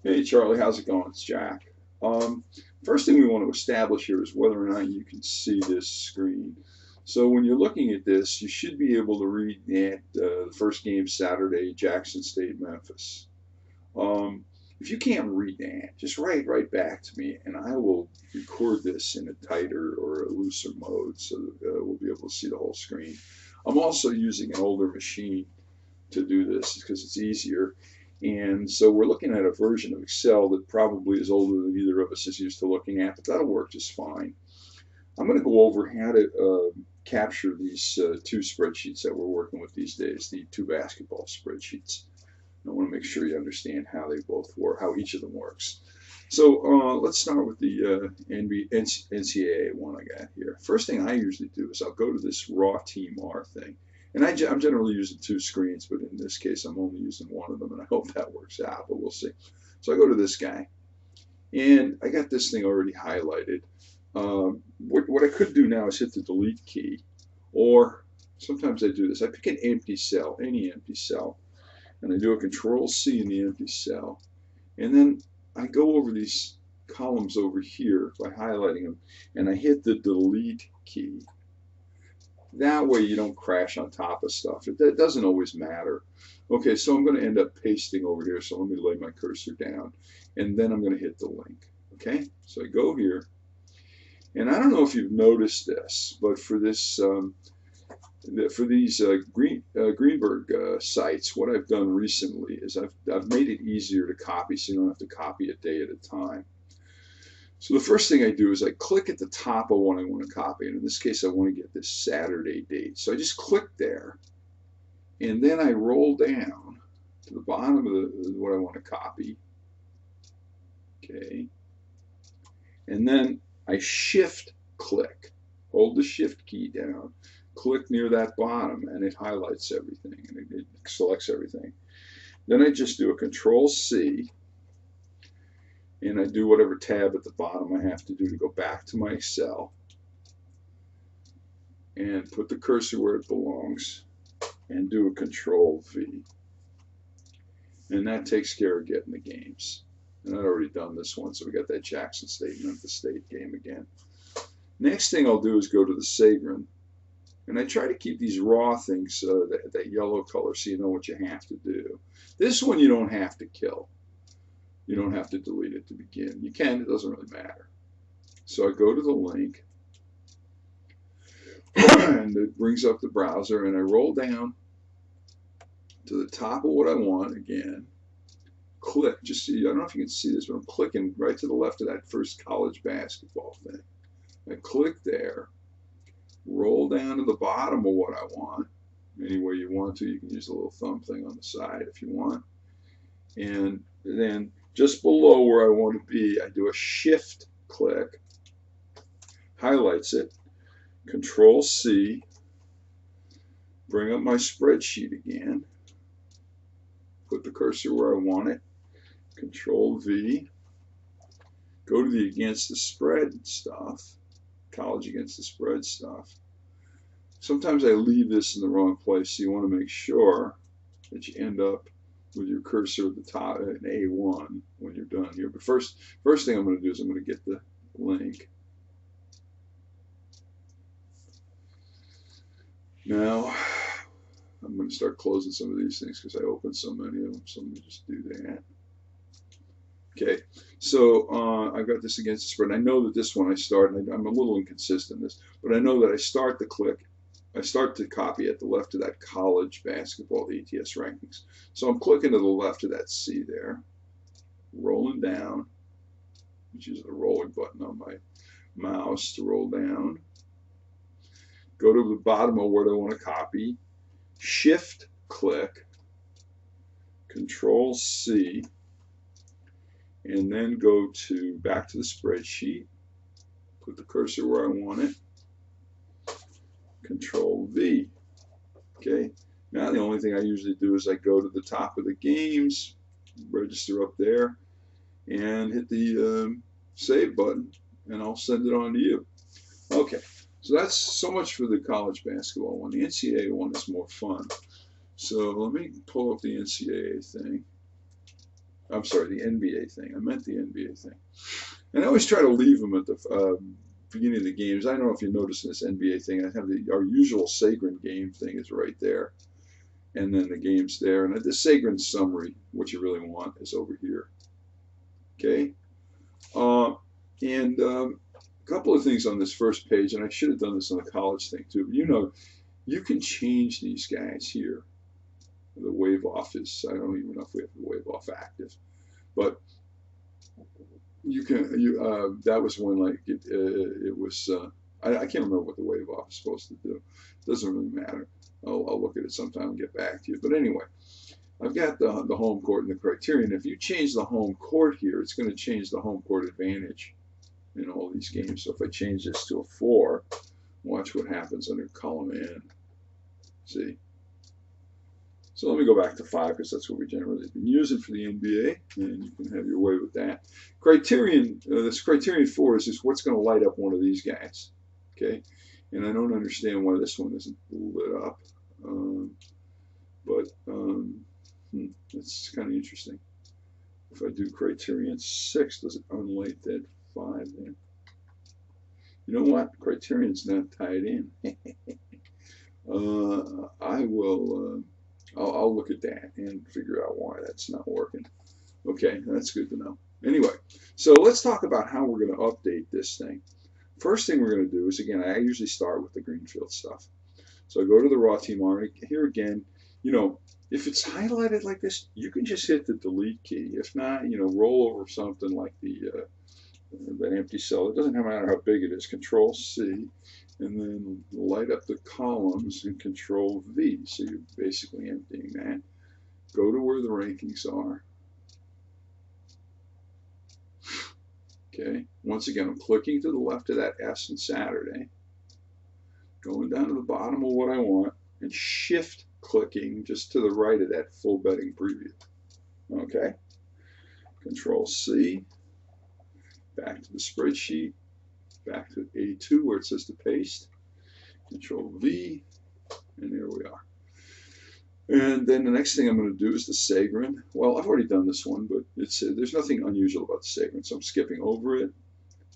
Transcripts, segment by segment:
Hey Charlie, how's it going? It's Jack. Um, First thing we want to establish here is whether or not you can see this screen. So when you're looking at this, you should be able to read the first game Saturday, Jackson State, Memphis. Um, if you can't read that, just write back to me, and I will record this in a tighter or a looser mode so that we'll be able to see the whole screen. I'm also using an older machine to do this because it's easier. And so we're looking at a version of Excel that probably is older than either of us is used to looking at, but that'll work just fine. I'm going to go over how to capture these two spreadsheets that we're working with these days, the two basketball spreadsheets. I want to make sure you understand how they both work, how each of them works. So let's start with the NCAA one I got here. First thing I usually do is I'll go to this raw team R thing. And I'm generally using two screens, but in this case, I'm only using one of them, and I hope that works out, but we'll see. So I go to this guy, and I got this thing already highlighted. What I could do now is hit the delete key, or sometimes I do this. I pick an empty cell, any empty cell, and I do a Control C in the empty cell, and then I go over these columns over here by highlighting them, and I hit the delete key. That way you don't crash on top of stuff. It doesn't always matter. Okay, so I'm going to end up pasting over here. So let me lay my cursor down. And then I'm going to hit the link. Okay, so I go here. And I don't know if you've noticed this, but for this, for these Greenberg sites, what I've done recently is I've made it easier to copy, so you don't have to copy a day at a time. So the first thing I do is I click at the top of what I want to copy. And in this case, I want to get this Saturday date. So I just click there. And then I roll down to the bottom of what I want to copy. Okay. And then I shift click. Hold the shift key down. Click near that bottom and it highlights everything and it selects everything. Then I just do a Control C and I do whatever tab at the bottom I have to do to go back to my Excel and put the cursor where it belongs and do a Control V. And that takes care of getting the games. And I'd already done this one, so we got that Jackson State, Memphis State game again. Next thing I'll do is go to the Sagrin. And I try to keep these raw things, that yellow color, so you know what you have to do. This one you don't have to kill. You don't have to delete it to begin. You can, it doesn't really matter. So I go to the link, and it brings up the browser, and I roll down to the top of what I want again. Click, just see, I don't know if you can see this, but I'm clicking right to the left of that first college basketball thing. I click there, roll down to the bottom of what I want, any way you want to. You can use the little thumb thing on the side if you want. And then just below where I want to be, I do a shift click, highlights it, Control C, bring up my spreadsheet again, put the cursor where I want it, Control V, go to the against the spread stuff, college against the spread stuff. Sometimes I leave this in the wrong place, so you want to make sure that you end up with your cursor at the top at A1 when you're done here. But first thing I'm going to do is I'm going to get the link. Now, I'm going to start closing some of these things because I opened so many of them, so let me just do that. Okay, so I got this against the spread. I know that this one I start, and I'm a little inconsistent in this, but I know that I start to copy at the left of that college basketball ATS rankings. So I'm clicking to the left of that C there, rolling down, which is the rolling button on my mouse to roll down. Go to the bottom of what I want to copy, shift click, Control C, and then go to back to the spreadsheet, put the cursor where I want it, Control V. Okay, now the only thing I usually do is I go to the top of the games, register up there, and hit the save button, and I'll send it on to you. Okay, so that's so much for the college basketball one. The NCAA one is more fun. So let me pull up the NCAA thing. I'm sorry, the NBA thing. I meant the NBA thing. And I always try to leave them at the beginning of the games. I don't know if you noticed in this NBA thing, I have our usual Sacred game thing is right there. And then the game's there. And the Sacred summary, what you really want, is over here. Okay? A couple of things on this first page, and I should have done this on the college thing too. But you know, you can change these guys here. The wave off is, I don't even know if we have the wave off active. But you can, that was when like it was, I can't remember what the wave off is supposed to do. It doesn't really matter. I'll look at it sometime and get back to you. But anyway, I've got the home court and the criterion. If you change the home court here, it's going to change the home court advantage in all these games. So if I change this to a 4, watch what happens under column N. See? So let me go back to 5 because that's what we generally have been using for the NBA, and you can have your way with that. Criterion, this criterion 4 is just what's going to light up one of these guys. Okay? And I don't understand why this one isn't lit up. That's kind of interesting. If I do criterion 6, does it unlight that 5 then? You know what? Criterion's not tied in. I'll look at that and figure out why that's not working. Okay, that's good to know. Anyway, so let's talk about how we're going to update this thing. First thing we're going to do is, again, I usually start with the Greenfield stuff. So I go to the raw team already. Here again, you know, if it's highlighted like this, you can just hit the delete key. If not, you know, roll over something like that empty cell. It doesn't matter how big it is. Control C, and then light up the columns and Control V. So you're basically emptying that. Go to where the rankings are. Okay. Once again, I'm clicking to the left of that S in Saturday. Going down to the bottom of what I want and shift clicking just to the right of that full betting preview. Okay. Control C. Back to the spreadsheet. Back to A2 where it says to paste. Control V. And there we are. And then the next thing I'm going to do is the Sacred. Well, I've already done this one, but there's nothing unusual about the Sacred, so I'm skipping over it.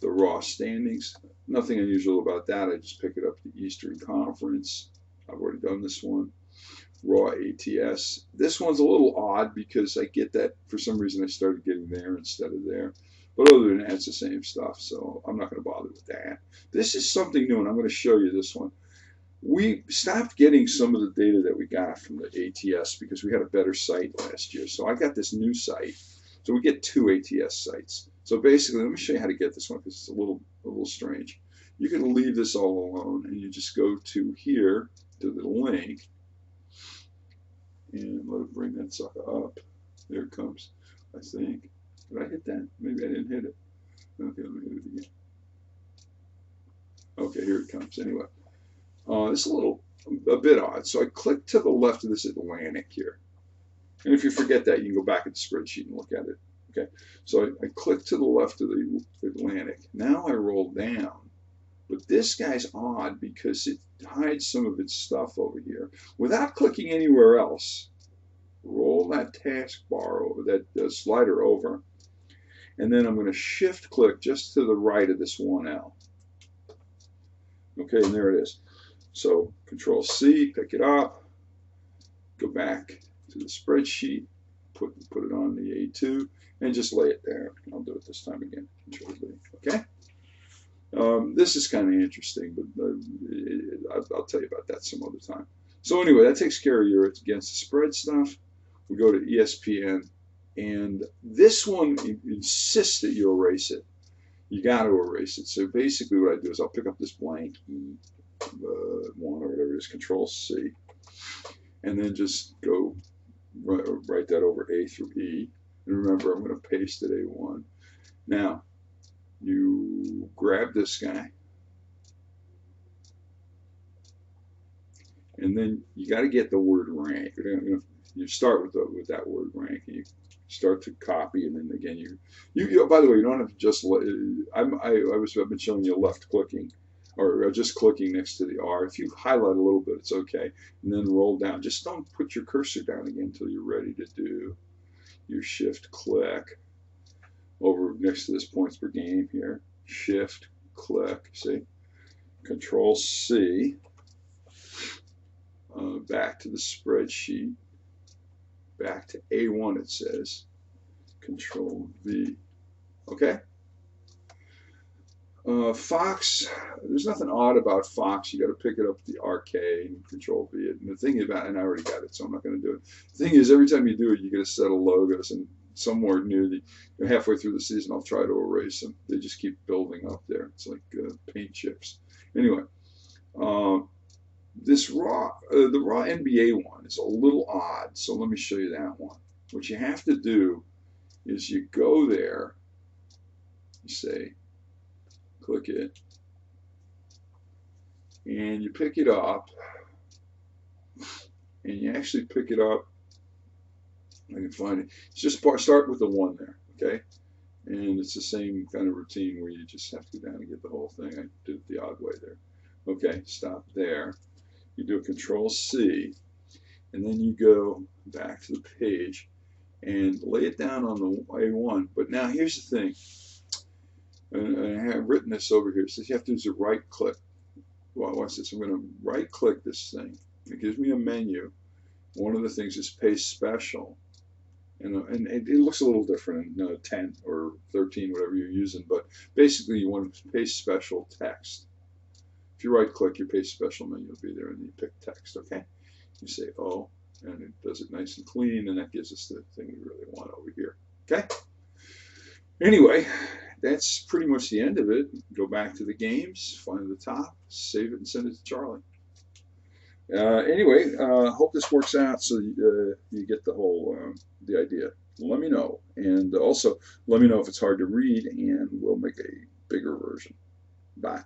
The raw standings, nothing unusual about that. I just pick it up the Eastern Conference. I've already done this one. Raw ATS. This one's a little odd because I get that for some reason I started getting there instead of there. But other than that, it's the same stuff, so I'm not going to bother with that. This is something new, and I'm going to show you this one. We stopped getting some of the data that we got from the ATS because we had a better site last year. So I got this new site. So we get 2 ATS sites. So basically, let me show you how to get this one because it's a little strange. You can leave this all alone, and you just go to here to the link, and let it bring that sucker up. There it comes, I think. Did I hit that? Maybe I didn't hit it. Okay, let me hit it again. Okay, here it comes. Anyway. It's a bit odd. So I click to the left of this Atlantic here. And if you forget that, you can go back at the spreadsheet and look at it. Okay. So I click to the left of the Atlantic. Now I roll down. But this guy's odd because it hides some of its stuff over here. Without clicking anywhere else, roll that taskbar over, that slider over. And then I'm going to shift click just to the right of this 1L. Okay, and there it is. So Control C, pick it up, go back to the spreadsheet, put it on the A2, and just lay it there. I'll do it this time again. Control V. Okay. This is kind of interesting, but I'll tell you about that some other time. So anyway, that takes care of your against the spread stuff. We go to ESPN, and this one insists that you erase it. You got to erase it. So basically, what I do is I'll pick up this blank one or whatever it is, Control C, and then just go write that over A through E. And remember, I'm going to paste it A1. Now, you grab this guy, and then you got to get the word rank. You start with that word rank, and you start to copy, and then again you by the way, you don't have to just I've been showing you left clicking or just clicking next to the R. If you highlight a little bit, it's okay, and then roll down. Just don't put your cursor down again until you're ready to do You shift click over next to this points per game here. Shift click, see? Control C. Back to the spreadsheet. Back to A1 it says. Control V. Okay? Fox, there's nothing odd about Fox. You got to pick it up with the RK and Control V it. And the thing about, and I already got it, so I'm not going to do it. The thing is, every time you do it, you get a set of logos, and somewhere near the halfway through the season, I'll try to erase them. They just keep building up there. It's like paint chips. Anyway, this the raw NBA one is a little odd. So let me show you that one. What you have to do is you go there. You say, click it, and you pick it up, and you actually pick it up. I can find it. It's just start with the one there, okay? And it's the same kind of routine where you just have to go down and get the whole thing. I did it the odd way there. Okay, stop there. You do a Control C, and then you go back to the page and lay it down on the A1. But now here's the thing. And I have written this over here. It says you have to use a right click. Well, watch this. I'm going to right click this thing. It gives me a menu. One of the things is paste special. And it looks a little different in 10 or 13, whatever you're using. But basically, you want to paste special text. If you right click, your paste special menu will be there, and you pick text. Okay? You say oh, and it does it nice and clean, and that gives us the thing we really want over here. Okay? Anyway, that's pretty much the end of it. Go back to the games, find the top, save it, and send it to Charlie. Anyway, hope this works out so you get the whole the idea. Let me know, and also let me know if it's hard to read, and we'll make a bigger version. Bye.